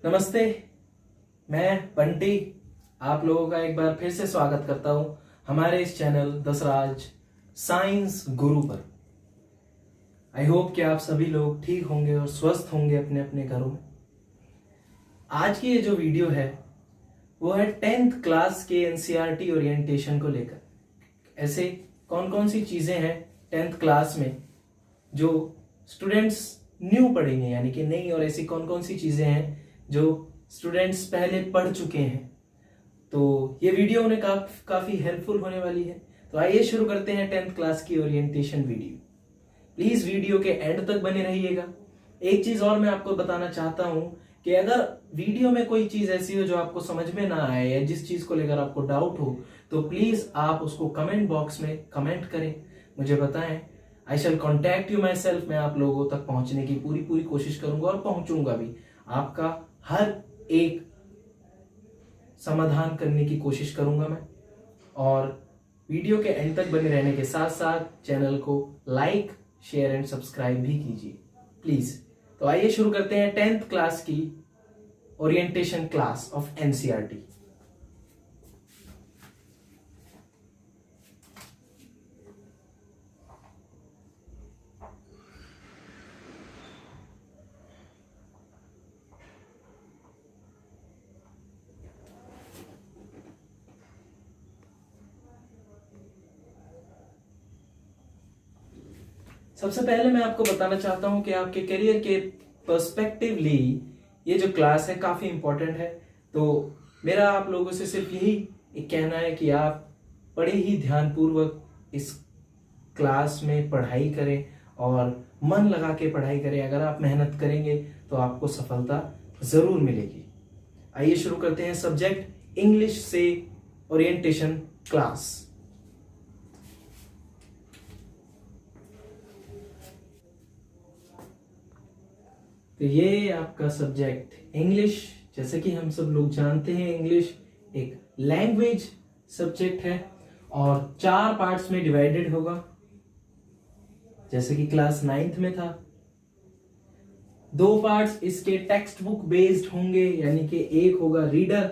नमस्ते, मैं बंटी आप लोगों का एक बार फिर से स्वागत करता हूं हमारे इस चैनल दसराज साइंस गुरु पर। आई होप कि आप सभी लोग ठीक होंगे और स्वस्थ होंगे अपने अपने घरों में। आज की ये जो वीडियो है वो है 10th क्लास के एनसीईआरटी ओरिएंटेशन को लेकर। ऐसे कौन कौन सी चीजें हैं 10th क्लास में जो स्टूडेंट्स न्यू पढ़ेंगे, यानी कि नई, और ऐसी कौन कौन सी चीजें हैं जो स्टूडेंट्स पहले पढ़ चुके हैं। तो ये वीडियो उन्हें काफी हेल्पफुल होने वाली है। तो आइए शुरू करते हैं 10th क्लास की ओरिएंटेशन वीडियो। प्लीज वीडियो के एंड तक बने रहिएगा। एक चीज और मैं आपको बताना चाहता हूं कि अगर वीडियो में कोई चीज ऐसी हो जो आपको समझ में ना आए या जिस चीज को लेकर आपको डाउट हो, तो प्लीज आप उसको कमेंट बॉक्स में कमेंट करें, मुझे बताएं। आई शैल कॉन्टैक्ट यू माई सेल्फ। मैं आप लोगों तक पहुंचने की पूरी कोशिश करूंगा और पहुंचूंगा भी। आपका हर एक समाधान करने की कोशिश करूंगा मैं। और वीडियो के एंड तक बने रहने के साथ साथ चैनल को लाइक, शेयर एंड सब्सक्राइब भी कीजिए प्लीज। तो आइए शुरू करते हैं 10th क्लास की ओरिएंटेशन क्लास ऑफ एनसीईआरटी। सबसे पहले मैं आपको बताना चाहता हूं कि आपके करियर के पर्सपेक्टिवली ये जो क्लास है काफी इंपॉर्टेंट है। तो मेरा आप लोगों से सिर्फ यही एक कहना है कि आप बड़े ही ध्यानपूर्वक इस क्लास में पढ़ाई करें और मन लगा के पढ़ाई करें। अगर आप मेहनत करेंगे तो आपको सफलता जरूर मिलेगी। आइए शुरू करते हैं सब्जेक्ट इंग्लिश से ओरिएंटेशन क्लास। तो ये आपका सब्जेक्ट इंग्लिश, जैसे कि हम सब लोग जानते हैं इंग्लिश एक लैंग्वेज सब्जेक्ट है और 4 पार्ट्स में डिवाइडेड होगा, जैसे कि क्लास 9th में था। 2 पार्ट्स इसके टेक्स्ट बुक बेस्ड होंगे, यानी कि एक होगा रीडर,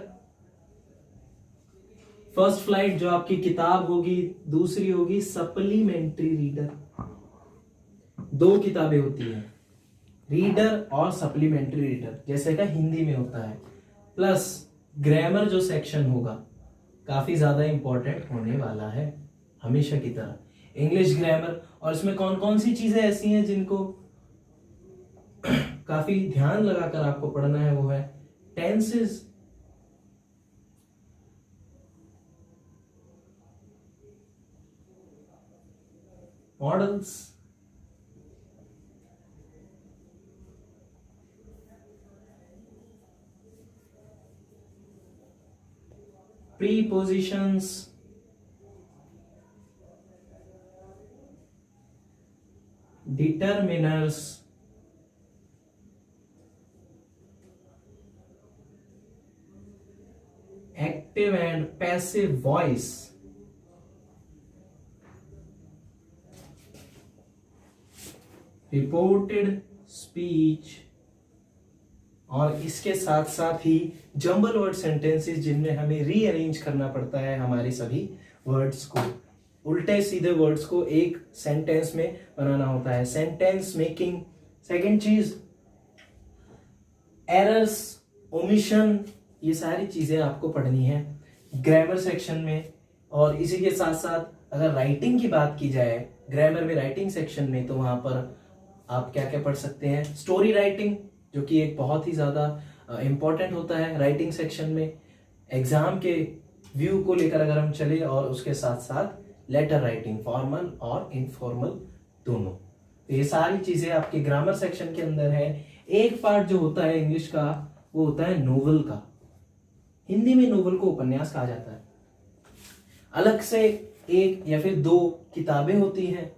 फर्स्ट फ्लाइट जो आपकी किताब होगी, दूसरी होगी सप्लीमेंट्री रीडर। 2 किताबें होती हैं, रीडर और सप्लीमेंट्री रीडर, जैसे का हिंदी में होता है। प्लस ग्रामर जो सेक्शन होगा काफी ज्यादा इंपॉर्टेंट होने वाला है, हमेशा की तरह इंग्लिश ग्रामर। और इसमें कौन कौन सी चीजें ऐसी हैं जिनको काफी ध्यान लगाकर आपको पढ़ना है, वो है tenses, models, prepositions, determiners, active and passive voice, reported speech, और इसके साथ साथ ही जंबल वर्ड सेंटेंसेस जिनमें हमें रीअरेंज करना पड़ता है हमारे सभी वर्ड्स को, उल्टे सीधे वर्ड्स को एक सेंटेंस में बनाना होता है, सेंटेंस मेकिंग। सेकंड चीज एरर्स, ओमिशन, ये सारी चीजें आपको पढ़नी है ग्रामर सेक्शन में। और इसी के साथ साथ अगर राइटिंग की बात की जाए ग्रामर में, राइटिंग सेक्शन में, तो वहां पर आप क्या क्या पढ़ सकते हैं, स्टोरी राइटिंग, जो कि एक बहुत ही ज्यादा इंपॉर्टेंट होता है राइटिंग सेक्शन में एग्जाम के व्यू को लेकर अगर हम चले, और उसके साथ साथ लेटर राइटिंग, फॉर्मल और इनफॉर्मल दोनों। तो ये सारी चीजें आपके ग्रामर सेक्शन के अंदर है। एक पार्ट जो होता है इंग्लिश का वो होता है नोवेल का। हिंदी में नोवेल को उपन्यास कहा जाता है। अलग से 1 या फिर 2 किताबें होती हैं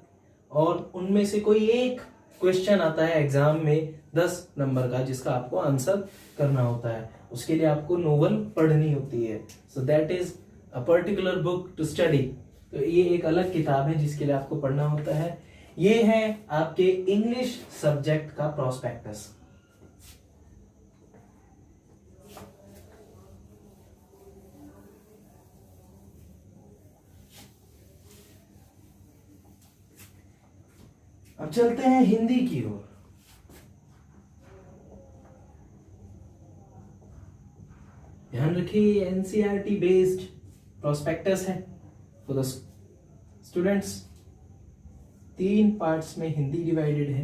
और उनमें से कोई एक क्वेश्चन आता है एग्जाम में 10 नंबर का, जिसका आपको आंसर करना होता है। उसके लिए आपको नोवेल पढ़नी होती है। So that is a particular book to study. तो ये एक अलग किताब है जिसके लिए आपको पढ़ना होता है। ये है आपके इंग्लिश सब्जेक्ट का प्रोस्पेक्टस। अब चलते हैं हिंदी की ओर। ध्यान रखिए एनसीईआरटी बेस्ड प्रोस्पेक्टस है फॉर द स्टूडेंट्स। 3 पार्ट्स में हिंदी डिवाइडेड है।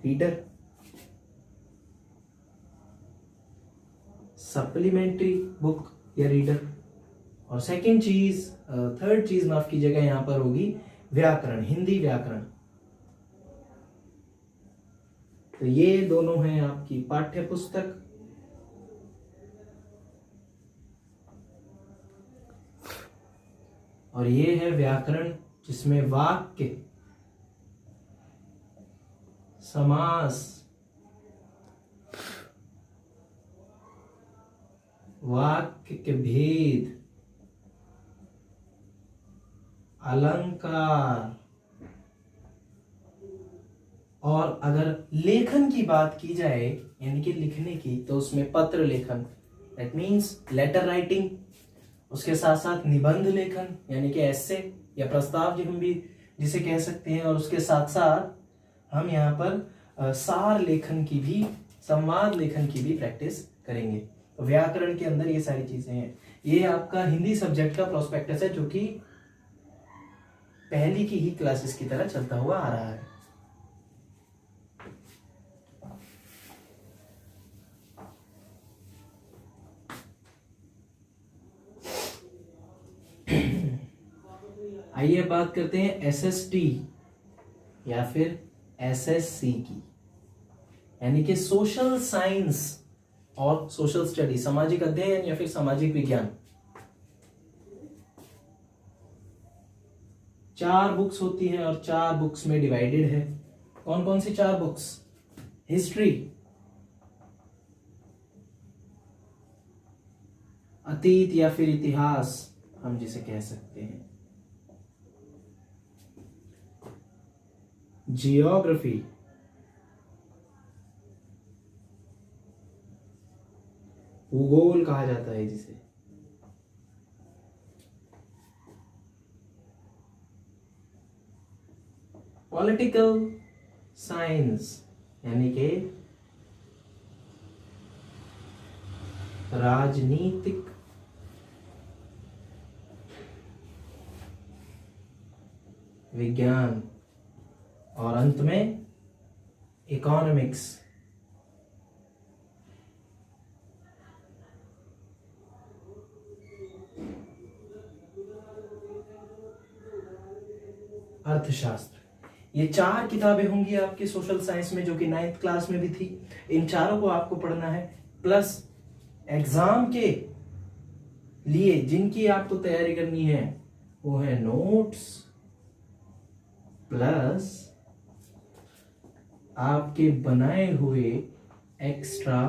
रीडर, सप्लीमेंट्री बुक या रीडर, और थर्ड चीज माफ कीजिएगा यहां पर होगी व्याकरण, हिंदी व्याकरण। तो ये दोनों हैं आपकी पाठ्य पुस्तक। और ये है व्याकरण जिसमें वाक्य, समास, वाक्य के भेद, अलंकार, और अगर लेखन की बात की जाए यानी कि लिखने की, तो उसमें पत्र लेखन, दैट मीन्स लेटर राइटिंग, उसके साथ साथ निबंध लेखन यानी कि एस्से या प्रस्ताव जो हम भी जिसे कह सकते हैं, और उसके साथ साथ हम यहाँ पर सार लेखन की भी, संवाद लेखन की भी प्रैक्टिस करेंगे। तो व्याकरण के अंदर ये सारी चीजें हैं। ये आपका हिंदी सब्जेक्ट का प्रोस्पेक्टस है जो कि पहली की ही क्लासेस की तरह चलता हुआ आ रहा है। आइए बात करते हैं एसएसटी या फिर एसएससी की, यानी कि सोशल साइंस और सोशल स्टडी, सामाजिक अध्ययन या फिर सामाजिक विज्ञान। 4 बुक्स होती हैं और 4 बुक्स में डिवाइडेड है। कौन कौन सी 4 बुक्स? हिस्ट्री, अतीत या फिर इतिहास हम जिसे कह सकते हैं, जियोग्राफी, भूगोल कहा जाता है जिसे, पॉलिटिकल साइंस यानी कि राजनीतिक विज्ञान, और अंत में इकोनॉमिक्स। अर्थशास्त्र। ये 4 किताबें होंगी आपकी सोशल साइंस में, जो कि 9th क्लास में भी थी। इन चारों को आपको पढ़ना है, प्लस एग्जाम के लिए जिनकी आपको तैयारी करनी है वो है नोट्स, प्लस आपके बनाए हुए extra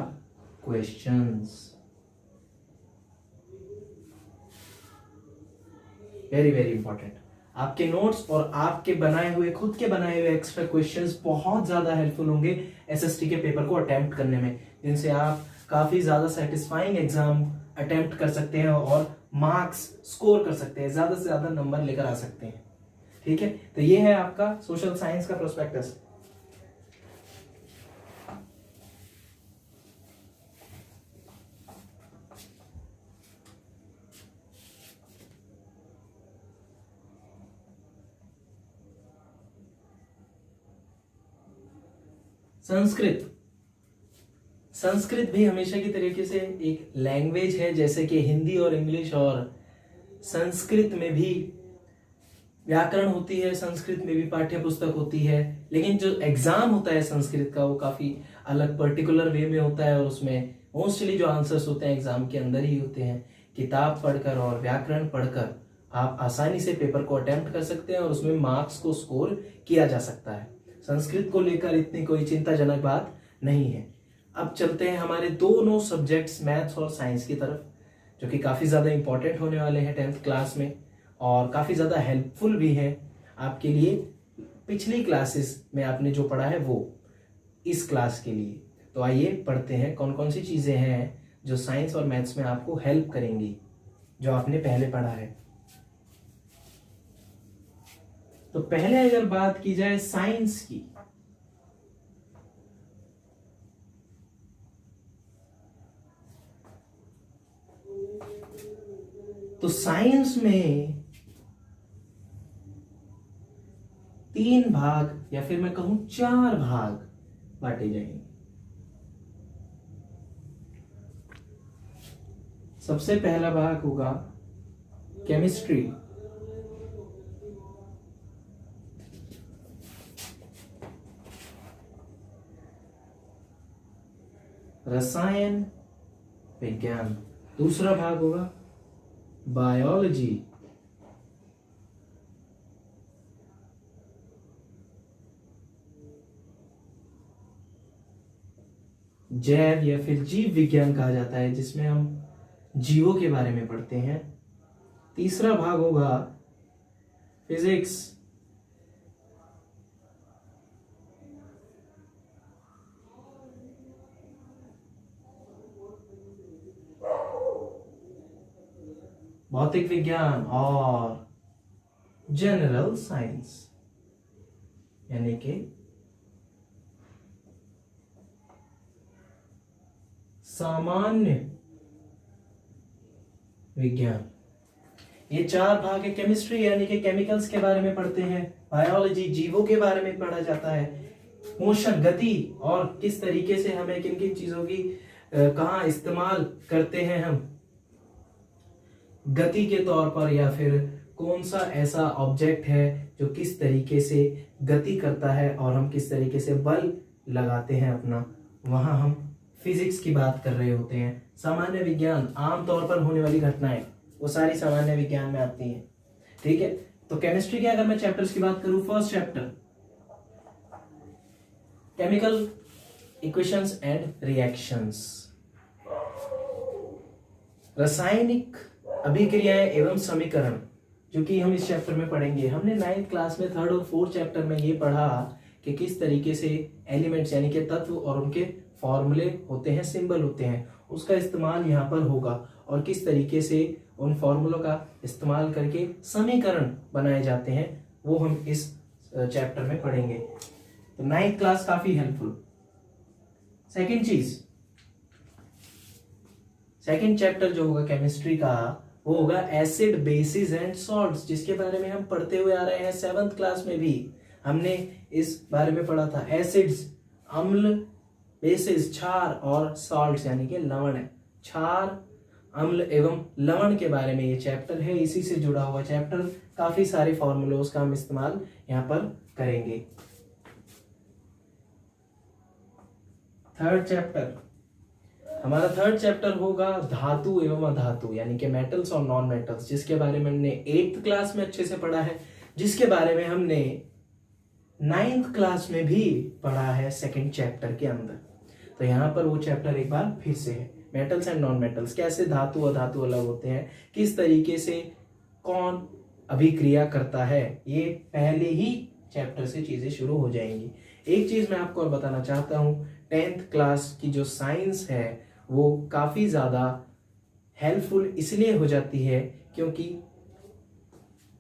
questions. Very very important. आपके नोट्स और आपके बनाए हुए, खुद के बनाए हुए एक्स्ट्रा क्वेश्चंस बहुत ज्यादा हेल्पफुल होंगे एसएसटी के पेपर को अटेम्प्ट करने में, जिनसे आप काफी ज्यादा सेटिस्फाइंग एग्जाम अटेम्प्ट कर सकते हैं और मार्क्स स्कोर कर सकते हैं, ज्यादा से ज्यादा नंबर लेकर आ सकते हैं। ठीक है, तो ये है आपका सोशल साइंस का प्रोस्पेक्टस। संस्कृत भी हमेशा की तरीके से एक लैंग्वेज है, जैसे कि हिंदी और इंग्लिश, और संस्कृत में भी व्याकरण होती है, संस्कृत में भी पाठ्य पुस्तक होती है। लेकिन जो एग्जाम होता है संस्कृत का वो काफी अलग पर्टिकुलर वे में होता है, और उसमें मोस्टली जो आंसर्स होते हैं एग्जाम के अंदर ही होते हैं। किताब पढ़कर और व्याकरण पढ़कर आप आसानी से पेपर को अटेम्प्ट कर सकते हैं और उसमें मार्क्स को स्कोर किया जा सकता है। संस्कृत को लेकर इतनी कोई चिंताजनक बात नहीं है। अब चलते हैं हमारे दोनों सब्जेक्ट्स मैथ्स और साइंस की तरफ, जो कि काफी ज्यादा इंपॉर्टेंट होने वाले हैं 10th क्लास में, और काफी ज्यादा हेल्पफुल भी है आपके लिए। पिछली क्लासेस में आपने जो पढ़ा है वो इस क्लास के लिए। तो आइए पढ़ते हैं कौन कौन सी चीजें हैं जो साइंस और मैथ्स में आपको हेल्प करेंगी, जो आपने पहले पढ़ा है। तो पहले अगर बात की जाए साइंस की, तो साइंस में 3 भाग या फिर मैं कहूं 4 भाग बांटे जाएंगे। सबसे पहला भाग होगा केमिस्ट्री, रसायन विज्ञान। दूसरा भाग होगा बायोलॉजी, जैव या फिर जीव विज्ञान कहा जाता है, जिसमें हम जीवों के बारे में पढ़ते हैं। तीसरा भाग होगा फिजिक्स, भौतिक विज्ञान और जनरल साइंस यानी कि सामान्य विज्ञान। ये 4 भाग है। केमिस्ट्री यानी कि केमिकल्स के बारे में पढ़ते हैं। बायोलॉजी जीवों के बारे में पढ़ा जाता है। मोशन गति और किस तरीके से हमें किन किन चीजों की कहाँ इस्तेमाल करते हैं हम गति के तौर पर, या फिर कौन सा ऐसा ऑब्जेक्ट है जो किस तरीके से गति करता है और हम किस तरीके से बल लगाते हैं अपना, वहां हम फिजिक्स की बात कर रहे होते हैं। सामान्य विज्ञान आमतौर पर होने वाली घटनाएं, वो सारी सामान्य विज्ञान में आती हैं। ठीक है, तो केमिस्ट्री के अगर मैं चैप्टर्स की बात करूं, first chapter chemical equations and reactions, रासायनिक अभिक्रियाएं एवं समीकरण, जो कि हम इस चैप्टर में पढ़ेंगे। हमने 9th क्लास में 3rd और 4th चैप्टर में ये पढ़ा कि किस तरीके से एलिमेंट्स यानी कि तत्व और उनके फॉर्मूले होते हैं, सिंबल होते हैं, उसका इस्तेमाल यहाँ पर होगा और किस तरीके से उन फॉर्मूलों का इस्तेमाल करके समीकरण बनाए जाते हैं, वो हम इस चैप्टर में पढ़ेंगे। तो 9th क्लास काफी हेल्पफुल। सेकेंड चैप्टर जो होगा केमिस्ट्री का, वो होगा एसिड बेसिस एंड सॉल्ट्स, जिसके बारे में हम पढ़ते हुए आ रहे हैं। 7th क्लास में भी हमने इस बारे में पढ़ा था। एसिड्स अम्ल, बेसिस क्षार और सॉल्ट्स यानी कि लवण है। क्षार, अम्ल एवं लवण के बारे में ये चैप्टर है। इसी से जुड़ा हुआ चैप्टर, काफी सारे फॉर्मूलोज का हम इस्तेमाल यहाँ पर करेंगे। हमारा थर्ड चैप्टर होगा धातु एवं अधातु यानी कि मेटल्स और नॉन मेटल्स, जिसके बारे में हमने 8th क्लास में अच्छे से पढ़ा है, जिसके बारे में हमने 9th क्लास में भी पढ़ा है 2nd चैप्टर के अंदर। तो यहाँ पर वो चैप्टर एक बार फिर से है, मेटल्स एंड नॉन मेटल्स, कैसे धातु अधातु अलग होते हैं, किस तरीके से कौन अभिक्रिया करता है, ये पहले ही चैप्टर से चीजें शुरू हो जाएंगी। एक चीज मैं आपको और बताना चाहता हूँ, 10th क्लास की जो साइंस है वो काफी ज्यादा हेल्पफुल इसलिए हो जाती है क्योंकि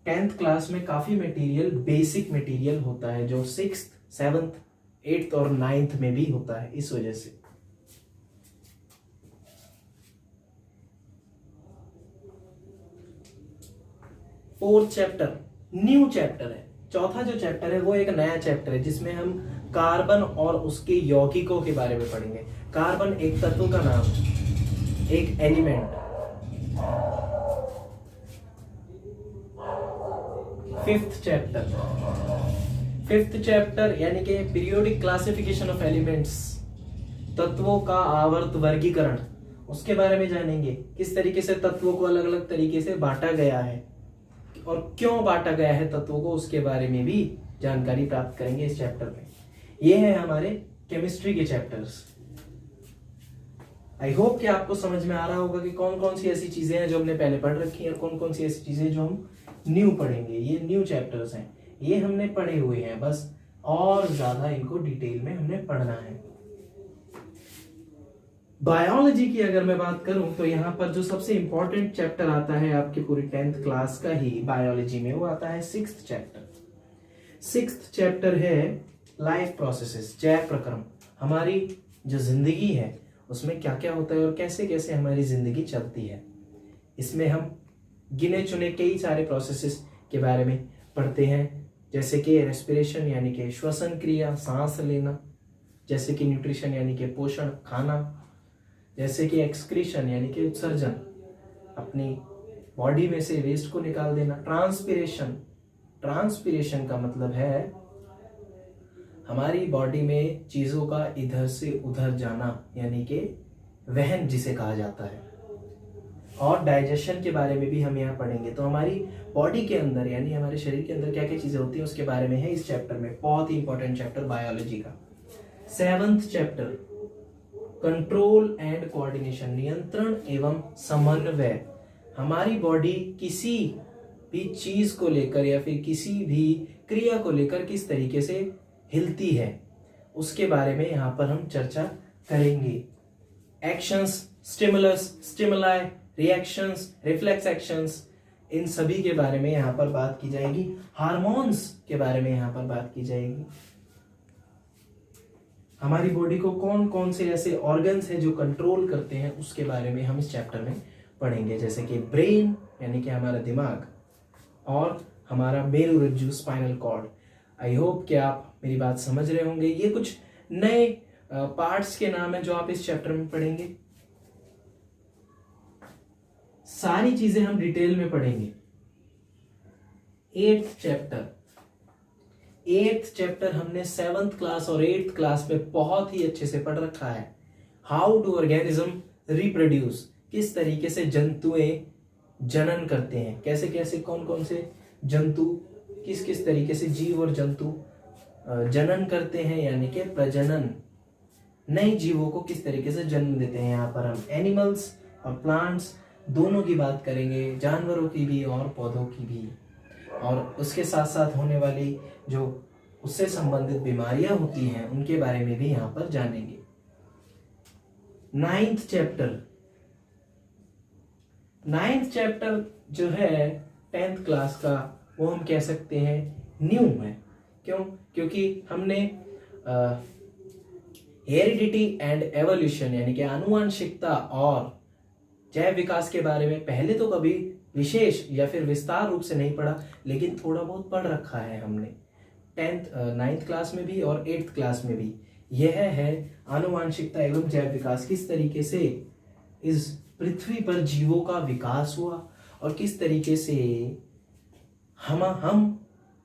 10th क्लास में काफी मटेरियल, बेसिक मटेरियल होता है जो 6th, 7th, 8th और 9th में भी होता है। इस वजह से 4th चैप्टर न्यू चैप्टर है। चौथा जो चैप्टर है वो एक नया चैप्टर है जिसमें हम कार्बन और उसके यौगिकों के बारे में पढ़ेंगे। कार्बन एक तत्व का नाम, एक एलिमेंट। 5th चैप्टर यानी कि पीरियोडिक क्लासिफिकेशन ऑफ एलिमेंट्स, तत्वों का आवर्त वर्गीकरण, उसके बारे में जानेंगे। किस तरीके से तत्वों को अलग अलग तरीके से बांटा गया है और क्यों बांटा गया है तत्वों को, उसके बारे में भी जानकारी प्राप्त करेंगे इस चैप्टर में। ये है हमारे केमिस्ट्री के चैप्टर्स। आई होप कि आपको समझ में आ रहा होगा कि कौन कौन सी ऐसी चीजें हैं जो हमने पहले पढ़ रखी हैं और कौन कौन सी ऐसी चीजें जो हम न्यू पढ़ेंगे। ये न्यू चैप्टर्स हैं, ये हमने पढ़े हुए हैं, बस और ज्यादा इनको डिटेल में हमने पढ़ना है। बायोलॉजी की अगर मैं बात करूं तो यहाँ पर जो सबसे इंपॉर्टेंट चैप्टर आता है आपके पूरी 10th क्लास का ही बायोलॉजी में, वो आता है 6th चैप्टर। सिक्स्थ चैप्टर है लाइफ प्रोसेसेस, जैव प्रक्रम। हमारी जो जिंदगी है उसमें क्या क्या होता है और कैसे कैसे हमारी जिंदगी चलती है। इसमें हम गिने चुने कई सारे प्रोसेसेस के बारे में पढ़ते हैं, जैसे कि रेस्पिरेशन यानी कि श्वसन क्रिया, सांस लेना, जैसे कि न्यूट्रिशन यानी कि पोषण, खाना, जैसे कि एक्सक्रीशन यानी कि उत्सर्जन, अपनी बॉडी में से वेस्ट को निकाल देना। ट्रांसपिरेशन, ट्रांसपिरेशन का मतलब है हमारी बॉडी में चीजों का इधर से उधर जाना, यानी कि वहन जिसे कहा जाता है। और डाइजेशन के बारे में भी हम यहाँ पढ़ेंगे। तो हमारी बॉडी के अंदर यानी हमारे शरीर के अंदर क्या क्या चीजें होती हैं उसके बारे में है इस चैप्टर में। बहुत ही इंपॉर्टेंट चैप्टर बायोलॉजी का। Seventh chapter control and coordination, नियंत्रण एवं समन्वय। हमारी बॉडी किसी भी चीज को लेकर या फिर किसी भी क्रिया को लेकर किस तरीके से हिलती है उसके बारे में यहाँ पर हम चर्चा करेंगे। Actions, stimulus, stimuli, reactions, reflex actions, इन सभी के बारे में यहाँ पर बात की जाएगी। हार्मोन्स के बारे में यहाँ पर बात की जाएगी। हमारी बॉडी को कौन कौन से ऐसे ऑर्गन्स हैं जो कंट्रोल करते हैं उसके बारे में हम इस चैप्टर में पढ़ेंगे, जैसे कि ब्रेन यानी कि हमारा दिमाग और हमारा मेरुरज्जु, स्पाइनल कॉर्ड। आई होप कि आप मेरी बात समझ रहे होंगे। ये कुछ नए पार्ट्स के नाम है जो आप इस चैप्टर में पढ़ेंगे। सारी चीजें हम डिटेल में पढ़ेंगे। एट्थ चैप्टर हमने 7th क्लास और 8th क्लास में बहुत ही अच्छे से पढ़ रखा है। हाउ डू ऑर्गेनिज्म रिप्रोड्यूस, किस तरीके से जंतुएं जनन करते हैं, कैसे कैसे कौन कौन से जंतु किस किस तरीके से जीव और जंतु जनन करते हैं, यानी कि प्रजनन, नए जीवों को किस तरीके से जन्म देते हैं। यहाँ पर हम एनिमल्स और प्लांट्स दोनों की बात करेंगे, जानवरों की भी और पौधों की भी, और उसके साथ साथ होने वाली जो उससे संबंधित बीमारियां होती हैं उनके बारे में भी यहाँ पर जानेंगे। 9th चैप्टर जो है 10th क्लास का, वो हम कह सकते हैं न्यू है। क्यों? क्योंकि हमने हेरिडिटी एंड एवोल्यूशन यानी कि आनुवंशिकता और जैव विकास के बारे में पहले तो कभी विशेष या फिर विस्तार रूप से नहीं पढ़ा, लेकिन थोड़ा बहुत पढ़ रखा है हमने 9th क्लास में भी और 8th क्लास में भी। यह है आनुवंशिकता एवं जैव विकास, किस तरीके से इस पृथ्वी पर जीवों का विकास हुआ और किस तरीके से हम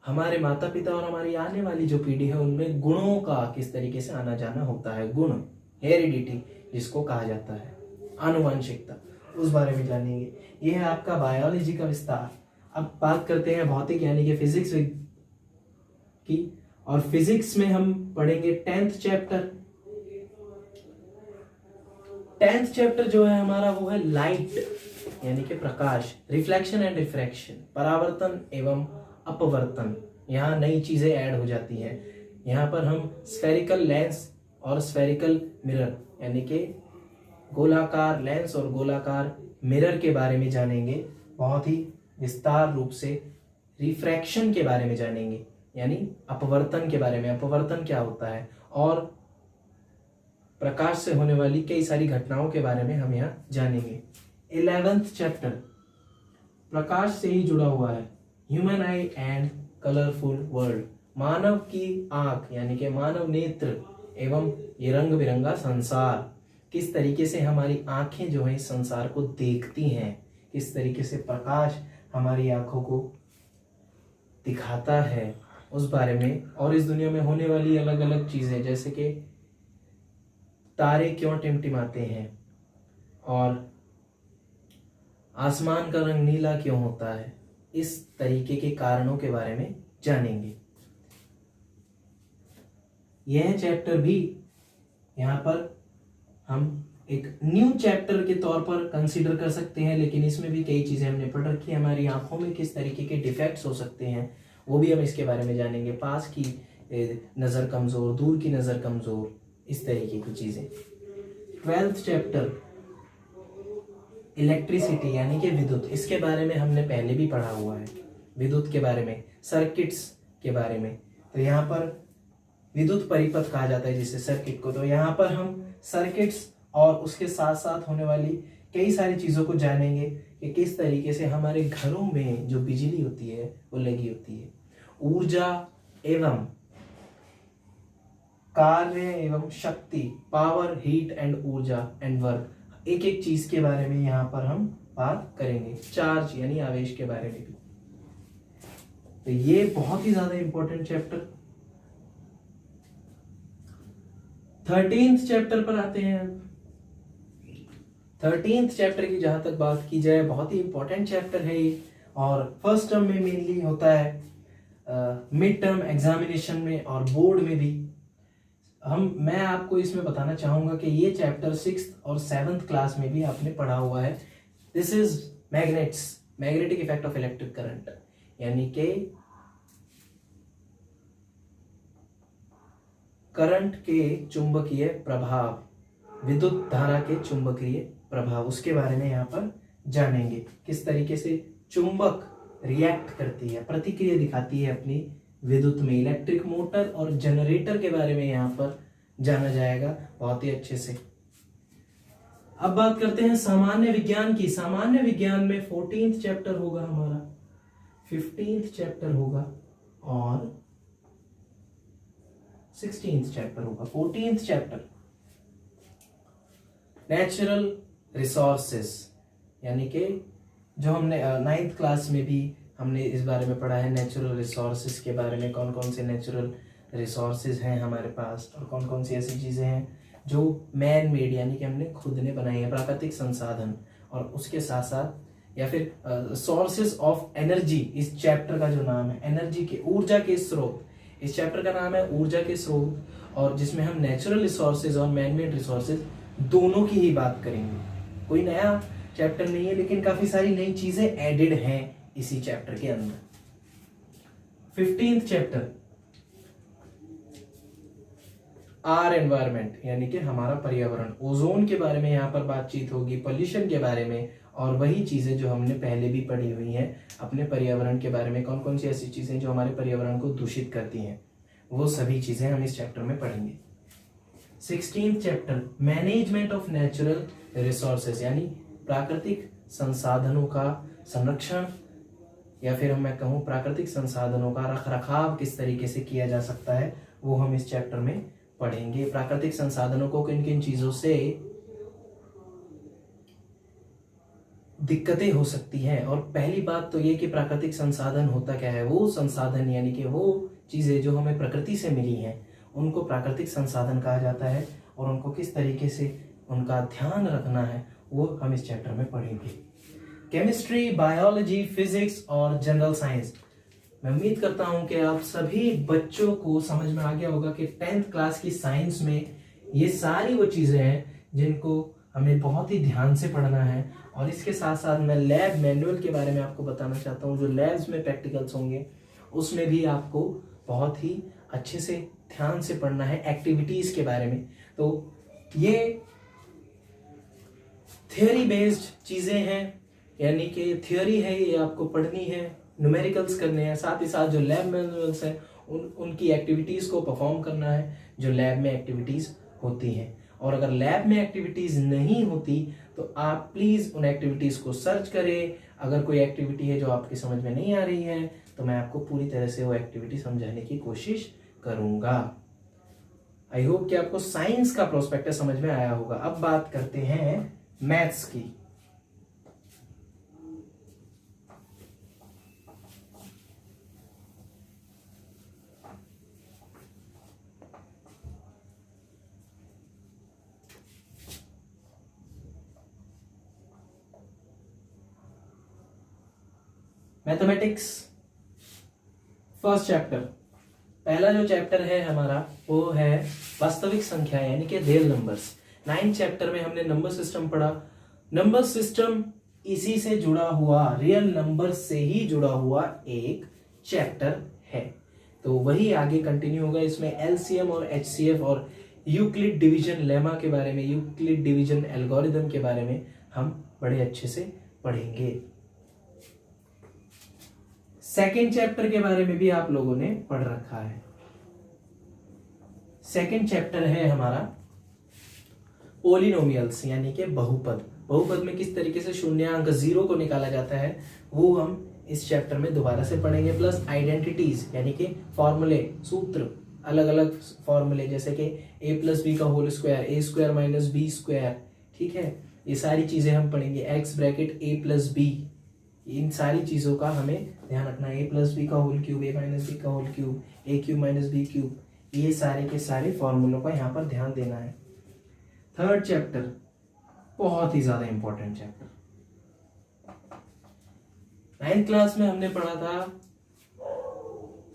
हमारे माता पिता और हमारी आने वाली जो पीढ़ी है उनमें गुणों का किस तरीके से आना जाना होता है। गुण, हेरिडिटी जिसको कहा जाता है, आनुवंशिकता, उस बारे में जानेंगे। यह है आपका बायोलॉजी का विस्तार। अब बात करते हैं भौतिक यानी कि फिजिक्स की, और फिजिक्स में हम पढ़ेंगे 10th चैप्टर जो है हमारा वो है लाइट यानी कि प्रकाश, रिफ्लेक्शन एंड रिफ्रैक्शन, परावर्तन एवं अपवर्तन। यहाँ नई चीजें ऐड हो जाती हैं। यहाँ पर हम स्फेरिकल लेंस और स्फेरिकल मिरर यानी कि गोलाकार लेंस और गोलाकार मिरर के बारे में जानेंगे बहुत ही विस्तार रूप से। रिफ्रैक्शन के बारे में जानेंगे यानी अपवर्तन के बारे में, अपवर्तन क्या होता है, और प्रकाश से होने वाली कई सारी घटनाओं के बारे में हम यहाँ जानेंगे। 11th चैप्टर प्रकाश से ही जुड़ा हुआ है, human eye and colourful world, मानव की आंख यानी कि मानव नेत्र एवं ये रंग बिरंगा संसार, किस तरीके से हमारी आंखें जो है इस संसार को देखती हैं, किस तरीके से प्रकाश हमारी आंखों को दिखाता है उस बारे में, और इस दुनिया में होने वाली अलग अलग चीजें जैसे कि तारे क्यों टिमटिमाते हैं और आसमान का रंग नीला क्यों होता है, इस तरीके के कारणों के बारे में जानेंगे। यह चैप्टर भी यहाँ पर हम एक न्यू चैप्टर के तौर पर कंसीडर कर सकते हैं, लेकिन इसमें भी कई चीजें हमने पढ़ रखी है। हमारी आंखों में किस तरीके के डिफेक्ट्स हो सकते हैं वो भी हम इसके बारे में जानेंगे। पास की नजर कमजोर, दूर की नजर कमजोर, इस तरीके की चीजें। 12th चैप्टर इलेक्ट्रिसिटी यानी कि विद्युत, इसके बारे में हमने पहले भी पढ़ा हुआ है। विद्युत के बारे में, सर्किट्स के बारे में, तो यहाँ पर विद्युत परिपथ कहा जाता है जिसे सर्किट को। तो यहाँ पर हम सर्किट्स और उसके साथ साथ होने वाली कई सारी चीजों को जानेंगे कि किस तरीके से हमारे घरों में जो बिजली होती है वो लगी होती है। ऊर्जा एवं कार्य एवं शक्ति, पावर, हीट एंड ऊर्जा एंड वर्क, एक एक चीज के बारे में यहाँ पर हम बात करेंगे। चार्ज यानी आवेश के बारे में भी। तो ये बहुत ही ज्यादा इंपॉर्टेंट चैप्टर। 13th चैप्टर पर आते हैं। 13th चैप्टर की जहां तक बात की जाए, बहुत ही इंपॉर्टेंट चैप्टर है ये, और फर्स्ट टर्म में मेनली होता है, मिड टर्म एग्जामिनेशन में और बोर्ड में भी। मैं आपको इसमें बताना चाहूंगा कि ये चैप्टर 6th और 7th क्लास में भी आपने पढ़ा हुआ है। This is magnetic effect of electric current, यानी कि करंट के चुंबकीय प्रभाव, विद्युत धारा के चुंबकीय प्रभाव, उसके बारे में यहाँ पर जानेंगे। किस तरीके से चुंबक रिएक्ट करती है, प्रतिक्रिया दिखाती है अपनी विद्युत में। इलेक्ट्रिक मोटर और जनरेटर के बारे में यहाँ पर जाना जाएगा बहुत ही अच्छे से। अब बात करते हैं सामान्य विज्ञान की। सामान्य विज्ञान में 14th चैप्टर होगा हमारा, 15th चैप्टर होगा और 16th चैप्टर होगा। 14th चैप्टर नेचुरल रिसोर्सेस, यानी कि जो हमने 9th क्लास में भी हमने इस बारे में पढ़ा है, नेचुरल रिसोर्सेस के बारे में। कौन कौन से नेचुरल रिसोर्सेज हैं हमारे पास और कौन कौन सी ऐसी चीज़ें हैं जो मैन मेड, यानी कि हमने खुद ने बनाई है, प्राकृतिक संसाधन। और उसके साथ साथ या फिर सोर्सेज ऑफ एनर्जी, इस चैप्टर का जो नाम है, एनर्जी के, ऊर्जा के स्रोत, इस चैप्टर का नाम है ऊर्जा के स्रोत, और जिसमें हम नेचुरल रिसोर्सेज और मैन मेड रिसोर्सेज दोनों की ही बात करेंगे। कोई नया चैप्टर नहीं है, लेकिन काफी सारी नई चीजें एडेड हैं इसी चैप्टर के अंदर। 15th चैप्टर आर एनवायरमेंट, यानी कि हमारा पर्यावरण, ओजोन के बारे में यहाँ पर बातचीत होगी, पोल्यूशन के बारे में, और वही चीजें जो हमने पहले भी पढ़ी हुई हैं अपने पर्यावरण के बारे में। कौन कौन सी ऐसी चीजें जो हमारे पर्यावरण को दूषित करती हैं, वो सभी चीजें हम इस चैप्टर में पढ़ेंगे। 16th chapter management of natural resources, यानी प्राकृतिक संसाधनों का संरक्षण, या फिर मैं कहूँ प्राकृतिक संसाधनों का रखरखाव किस तरीके से किया जा सकता है, वो हम इस चैप्टर में पढ़ेंगे। प्राकृतिक संसाधनों को किन किन चीजों से दिक्कतें हो सकती हैं। और पहली बात तो ये कि प्राकृतिक संसाधन होता क्या है। वो संसाधन यानी कि वो चीजें जो हमें प्रकृति से मिली हैं, उनको प्राकृतिक संसाधन कहा जाता है, और उनको किस तरीके से उनका ध्यान रखना है वो हम इस चैप्टर में पढ़ेंगे। केमिस्ट्री, बायोलॉजी, फिजिक्स और जनरल साइंस। मैं उम्मीद करता हूं कि आप सभी बच्चों को समझ में आ गया होगा कि 10th क्लास की साइंस में ये सारी वो चीजें हैं जिनको हमें बहुत ही ध्यान से पढ़ना है। और इसके साथ साथ मैं लैब मैनुअल के बारे में आपको बताना चाहता हूँ। जो लैब्स में प्रैक्टिकल्स होंगे उसमें भी आपको बहुत ही अच्छे से ध्यान से पढ़ना है, एक्टिविटीज के बारे में। तो ये थियोरी बेस्ड चीजें हैं, यानी कि थियोरी है, ये आपको पढ़नी है, न्यूमेरिकल्स करने हैं, साथ ही साथ जो लैब मैनुअल्स हैं उनकी एक्टिविटीज को परफॉर्म करना है जो लैब में एक्टिविटीज होती हैं। और अगर लैब में एक्टिविटीज नहीं होती तो आप प्लीज उन एक्टिविटीज को सर्च करें। अगर कोई एक्टिविटी है जो आपकी समझ में नहीं आ रही है तो मैं आपको पूरी तरह से वो एक्टिविटी समझाने की कोशिश करूंगा। आई होप कि आपको साइंस का प्रोस्पेक्टस समझ में आया होगा। अब बात करते हैं मैथ्स की। मैथमेटिक्स फर्स्ट चैप्टर, पहला जो चैप्टर है हमारा वो है वास्तविक संख्या यानी कि रियल नंबर्स। 9th चैप्टर में हमने नंबर सिस्टम पढ़ा। नंबर सिस्टम इसी से जुड़ा हुआ, रियल नंबर से ही जुड़ा हुआ एक चैप्टर है, तो वही आगे कंटिन्यू होगा। इसमें एलसीएम और एचसीएफ और यूक्लिड डिवीजन लेमा के बारे में, यूक्लिड डिवीजन एल्गोरिथम के बारे में हम बड़े अच्छे से पढ़ेंगे। सेकेंड चैप्टर के बारे में भी आप लोगों ने पढ़ रखा है। सेकंड चैप्टर है हमारा पोलिनोमियल्स यानी कि बहुपद। बहुपद में किस तरीके से शून्यांक जीरो को निकाला जाता है वो हम इस चैप्टर में दोबारा से पढ़ेंगे। प्लस आइडेंटिटीज यानी कि फॉर्मूले, सूत्र, अलग अलग फॉर्मूले जैसे कि a प्लस बी का होल स्क्वायर, ए स्क्वायर माइनस बी स्क्वायर, ठीक है, ये सारी चीजें हम पढ़ेंगे। एक्स ब्रैकेट ए प्लस बी, इन सारी चीजों का हमें ध्यान रखना है। ए प्लस बी का होल क्यूब, ए माइनस बी का होल क्यूब, ए क्यूब माइनस बी क्यूब, ये सारे के सारे फॉर्मूलों का यहाँ पर ध्यान देना है। थर्ड चैप्टर बहुत ही ज्यादा इंपॉर्टेंट चैप्टर। 9th क्लास में हमने पढ़ा था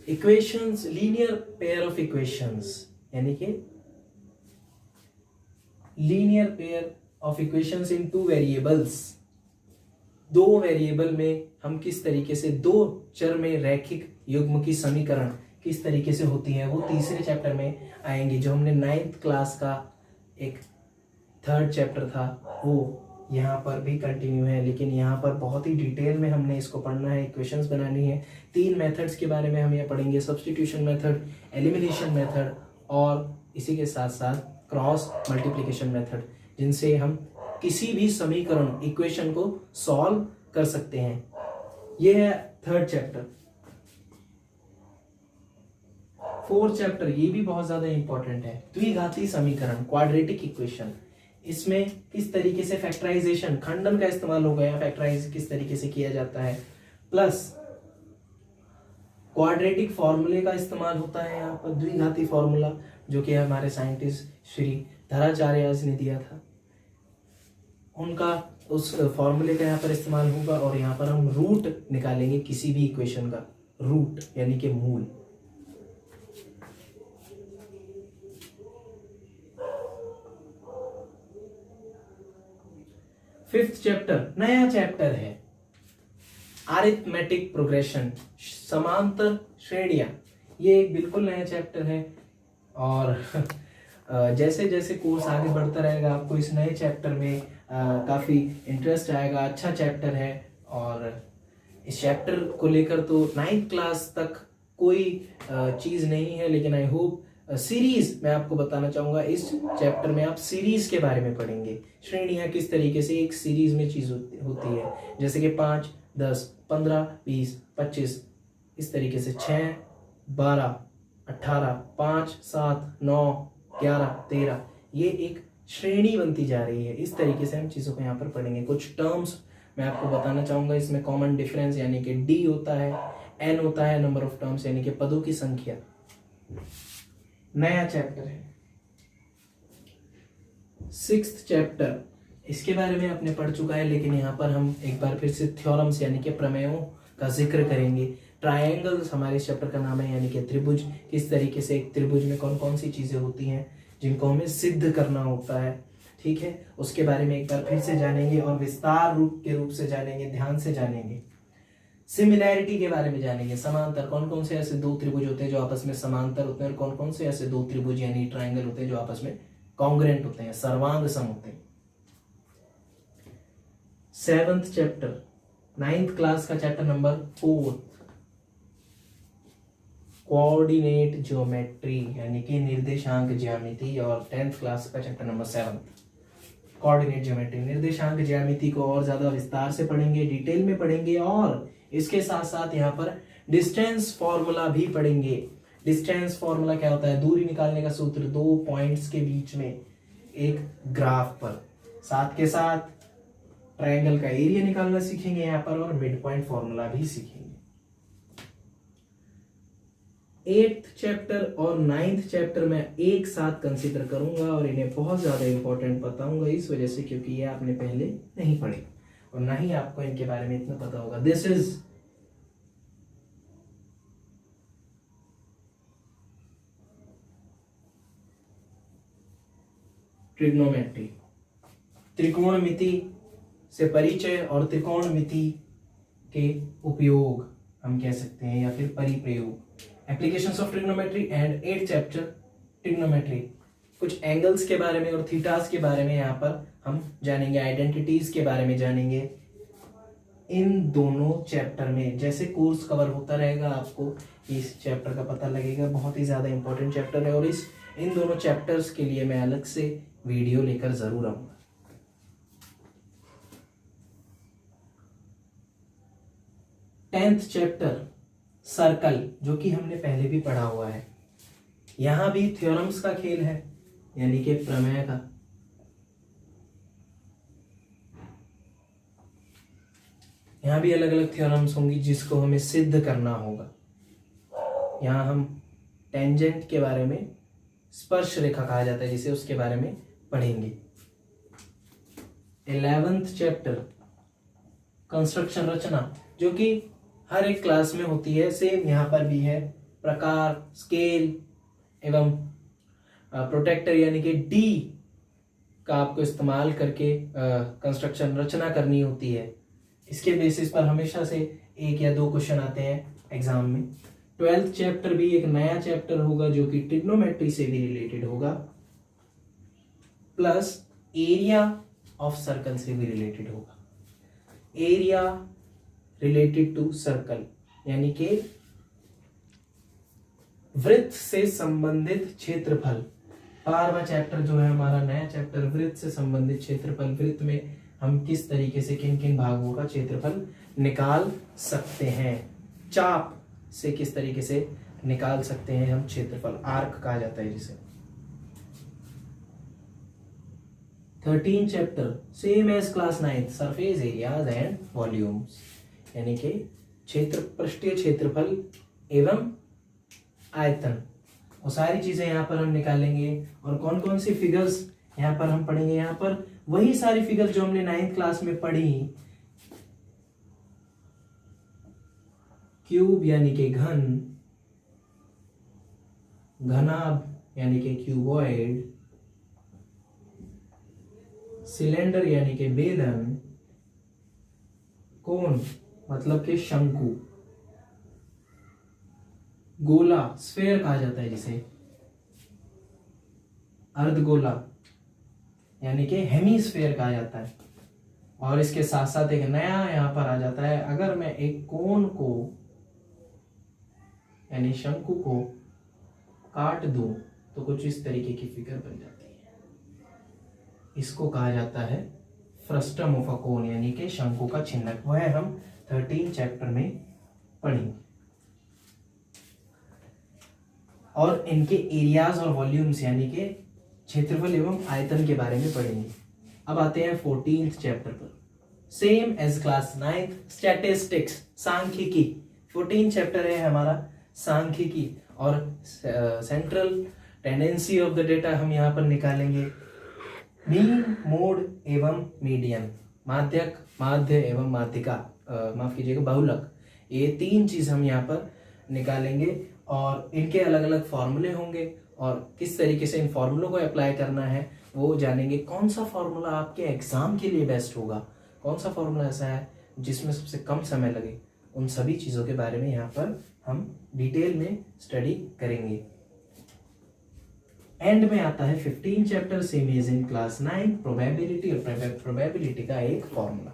equations, linear pair of equations, यानी कि linear pair of equations in two variables. दो वेरिएबल में हम किस तरीके से दो चर में रैखिक युग्म की समीकरण किस तरीके से होती है वो तीसरे चैप्टर में आएंगे। जो हमने 9th क्लास का एक थर्ड चैप्टर था वो यहाँ पर भी कंटिन्यू है, लेकिन यहाँ पर बहुत ही डिटेल में हमने इसको पढ़ना है, इक्वेशंस बनानी है। 3 मेथड्स के बारे में हम ये पढ़ेंगे, सब्स्टिट्यूशन मेथड, एलिमिनेशन मेथड और इसी के साथ साथ क्रॉस मल्टीप्लिकेशन मेथड, जिनसे हम किसी भी समीकरण, इक्वेशन को सॉल्व कर सकते हैं। ये है थर्ड चैप्टर। फोर्थ चैप्टर ये भी बहुत ज्यादा इंपॉर्टेंट है, द्विघाती समीकरण, क्वाड्रेटिक इक्वेशन। इसमें किस तरीके से फैक्टराइजेशन, खंडन का इस्तेमाल होगा या फैक्टराइज किस तरीके से किया जाता है, प्लस क्वाड्रेटिक फॉर्मूले का इस्तेमाल होता है यहाँ पर, द्विघाती फॉर्मूला जो कि हमारे साइंटिस्ट श्री धराचार्य ने दिया था, उनका उस फॉर्मूले का यहाँ पर इस्तेमाल होगा। और यहाँ पर हम रूट निकालेंगे किसी भी इक्वेशन का, रूट यानी कि मूल। फिफ्थ चैप्टर नया चैप्टर है, अरिथमेटिक प्रोग्रेशन, समांतर श्रेणियां। ये एक बिल्कुल नया चैप्टर है और जैसे जैसे कोर्स आगे बढ़ता रहेगा आपको इस नए चैप्टर में काफ़ी इंटरेस्ट आएगा। अच्छा चैप्टर है और इस चैप्टर को लेकर तो 9th क्लास तक कोई चीज़ नहीं है, लेकिन आई होप सीरीज मैं आपको बताना चाहूँगा। इस चैप्टर में आप सीरीज के बारे में पढ़ेंगे, श्रेणियाँ किस तरीके से एक सीरीज में चीज़ होती है, जैसे कि 5, 10, 15, 20, 25, इस तरीके से 6, 12, 18, 5, 7, 9, 11, 13, ये एक श्रेणी बनती जा रही है। इस तरीके से हम चीज़ों को यहाँ पर पढ़ेंगे। कुछ टर्म्स मैं आपको बताना चाहूँगा, इसमें कॉमन डिफरेंस यानी कि डी होता है, एन होता है नंबर ऑफ टर्म्स यानी कि पदों की संख्या। नया चैप्टर है 6th चैप्टर, इसके बारे में आपने पढ़ चुका है, लेकिन यहाँ पर हम एक बार फिर से थ्योरम्स यानी कि प्रमेयों का जिक्र करेंगे। ट्रायंगल्स हमारे इस चैप्टर का नाम है, यानी कि त्रिभुज, किस तरीके से एक त्रिभुज में कौन कौन सी चीजें होती हैं जिनको हमें सिद्ध करना होता है, ठीक है, उसके बारे में एक बार फिर से जानेंगे और विस्तार रूप से जानेंगे, ध्यान से जानेंगे। सिमिलैरिटी के बारे में जानेंगे, समांतर, कौन कौन से ऐसे दो त्रिभुज होते हैं जो आपस में समांतर होते हैं और कौन कौन से ऐसे दो त्रिभुज यानी ट्रायंगल होते हैं जो आपस में कॉन्ग्रुएंट होते हैं, सर्वांग सम होते हैं। 7th चैप्टर 9th क्लास का चैप्टर नंबर 4, कोऑर्डिनेट ज्योमेट्री यानी कि निर्देशांक ज्यामिति, और 10th क्लास का चैप्टर नंबर 7 कोऑर्डिनेट ज्योमेट्री। निर्देशांक ज्यामिति को और ज्यादा विस्तार से पढ़ेंगे, डिटेल में पढ़ेंगे और इसके साथ साथ यहाँ पर डिस्टेंस फॉर्मूला भी पढ़ेंगे। डिस्टेंस फॉर्मूला क्या होता है? दूरी निकालने का सूत्र, दो पॉइंट्स के बीच में एक ग्राफ पर, साथ के साथ ट्रायंगल का एरिया निकालना सीखेंगे यहाँ पर और मिड पॉइंट फॉर्मूला भी सीखेंगे। 8th चैप्टर और 9th चैप्टर में एक साथ कंसीडर करूंगा और इन्हें बहुत ज्यादा इंपॉर्टेंट बताऊंगा इस वजह से क्योंकि ये आपने पहले नहीं पढ़े और ना ही आपको इनके बारे में इतना पता होगा। दिस इज ट्रिग्नोमेट्री, त्रिकोणमिति से परिचय और त्रिकोणमिति के उपयोग हम कह सकते हैं या फिर परिप्रयोग। Applications of trigonometry and 8th chapter trigonometry, कुछ एंगल्स के बारे में और थीटास के बारे में यहाँ पर हम जानेंगे, आइडेंटिटीज के बारे में जानेंगे इन दोनों चैप्टर में। जैसे कोर्स कवर होता रहेगा आपको इस चैप्टर का पता लगेगा, बहुत ही ज्यादा इंपॉर्टेंट चैप्टर है और इस इन दोनों चैप्टर्स के लिए मैं अलग से वीडियो लेकर जरूर आऊंगा। टेंथ चैप्टर सर्कल, जो कि हमने पहले भी पढ़ा हुआ है। यहां भी थ्योरम्स का खेल है, यानी कि प्रमेय का। यहां भी अलग अलग थ्योरम्स होंगी जिसको हमें सिद्ध करना होगा। यहां हम टेंजेंट के बारे में, स्पर्श रेखा कहा जाता है जिसे, उसके बारे में पढ़ेंगे। 11th चैप्टर कंस्ट्रक्शन, रचना, जो कि हर एक क्लास में होती है, सेम यहाँ पर भी है। प्रकार, स्केल एवं प्रोटेक्टर यानी कि डी का आपको इस्तेमाल करके कंस्ट्रक्शन, रचना करनी होती है। इसके बेसिस पर हमेशा से 1 या 2 क्वेश्चन आते हैं एग्जाम में। 12th चैप्टर भी एक नया चैप्टर होगा जो कि ट्रिग्नोमेट्री से भी रिलेटेड होगा, प्लस एरिया ऑफ सर्कल से भी रिलेटेड होगा। एरिया रिलेटेड टू सर्कल यानी कि वृत्त से संबंधित क्षेत्रफल। 12वां चैप्टर जो है हमारा नया चैप्टर, वृत्त से संबंधित क्षेत्रफल। वृत्त में हम किस तरीके से किन किन भागों का क्षेत्रफल निकाल सकते हैं, चाप से किस तरीके से निकाल सकते हैं हम क्षेत्रफल, आर्क कहा जाता है जिसे। 13 chapter same as class 9, surface areas and volumes, यानी कि क्षेत्र, पृष्ठीय क्षेत्रफल एवं आयतन, वो सारी चीजें यहाँ पर हम निकालेंगे। और कौन कौन सी फिगर्स यहाँ पर हम पढ़ेंगे, यहाँ पर वही सारी फिगर्स जो हमने 9th क्लास में पढ़ी। क्यूब यानी कि घन, घनाभ यानी कि क्यूबॉइड, सिलेंडर यानी कि बेलन, कोन मतलब कि शंकु, गोला स्फेयर कहा जाता है जिसे, अर्धगोला यानी कि हेमीस्फेयर कहा जाता है। और इसके साथ साथ एक नया यहां पर आ जाता है, अगर मैं एक कोन को यानी शंकु को काट दूं तो कुछ इस तरीके की फिगर बन जाती है। इसको कहा जाता है फ्रस्टम ऑफ अ कोन यानी कि शंकु का छिन्नक। वह हम 13 चैप्टर में पढ़ेंगे और इनके एरियाज और वॉल्यूम्स यानी कि क्षेत्रफल एवं आयतन के बारे में पढ़ेंगे। अब आते हैं 14th चैप्टर पर, same as class 9th, statistics, सांख्यिकी। 14 चैप्टर है हमारा सांख्यिकी और central tendency of the data हम यहाँ पर निकालेंगे। मीन, मोड एवं मीडियन, माध्यक, माध्य एवं माध्यिका, माफ कीजिएगा बहुलक, ये 3 चीज हम यहाँ पर निकालेंगे और इनके अलग अलग फॉर्मूले होंगे और किस तरीके से इन फॉर्मूलों को अप्लाई करना है वो जानेंगे। कौन सा फॉर्मूला आपके एग्जाम के लिए बेस्ट होगा, कौन सा फॉर्मूला ऐसा है जिसमें सबसे कम समय लगे, उन सभी चीजों के बारे में यहाँ पर हम डिटेल में स्टडी करेंगे। एंड में आता है 15 chapter, same as in class 9, probability और प्रोबेबिलिटी का एक फॉर्मूला।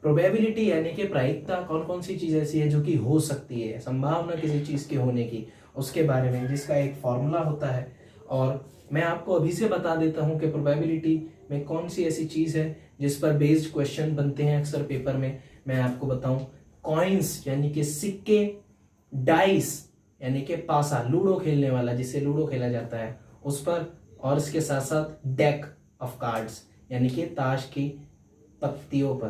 प्रोबेबिलिटी यानी कि प्रायिकता, कौन कौन सी चीज ऐसी है जो कि हो सकती है, संभावना किसी चीज के होने की, उसके बारे में, जिसका एक फॉर्मूला होता है। और मैं आपको अभी से बता देता हूं कि प्रोबेबिलिटी में कौन सी ऐसी चीज है जिस पर बेस्ड क्वेश्चन बनते हैं अक्सर पेपर में। मैं आपको बताऊं, कॉइन्स यानी कि सिक्के, डाइस यानी कि पासा, लूडो खेलने वाला जिसे लूडो खेला जाता है उस पर, और इसके साथ साथ डेक ऑफ कार्ड्स यानी कि ताश की पत्तियों पर,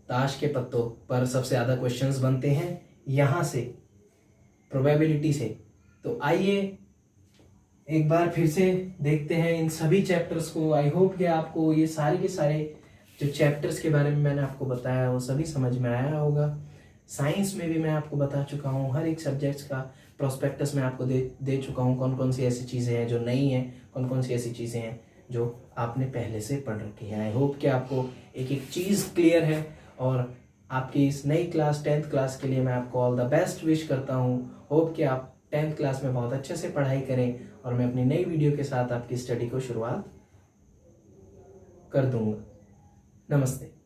ताश के पत्तों पर सबसे ज्यादा क्वेश्चंस बनते हैं यहां से, प्रोबेबिलिटी से। तो आइए एक बार फिर से देखते हैं इन सभी चैप्टर्स को। आई होप कि आपको ये सारे के सारे जो चैप्टर्स के बारे में मैंने आपको बताया वो सभी समझ में आया होगा। साइंस में भी मैं आपको बता चुका हूँ, हर एक सब्जेक्ट्स का प्रोस्पेक्टस मैं आपको दे चुका हूँ, कौन कौन सी ऐसी चीज़ें हैं जो नई हैं, कौन कौन सी ऐसी चीज़ें हैं जो आपने पहले से पढ़ रखी है। आई होप कि आपको एक एक चीज़ क्लियर है और आपकी इस नई क्लास 10th क्लास के लिए मैं आपको ऑल द बेस्ट विश करता हूँ। होप कि आप 10th क्लास में बहुत अच्छे से पढ़ाई करें और मैं अपनी नई वीडियो के साथ आपकी स्टडी को शुरुआत कर दूंगा। नमस्ते।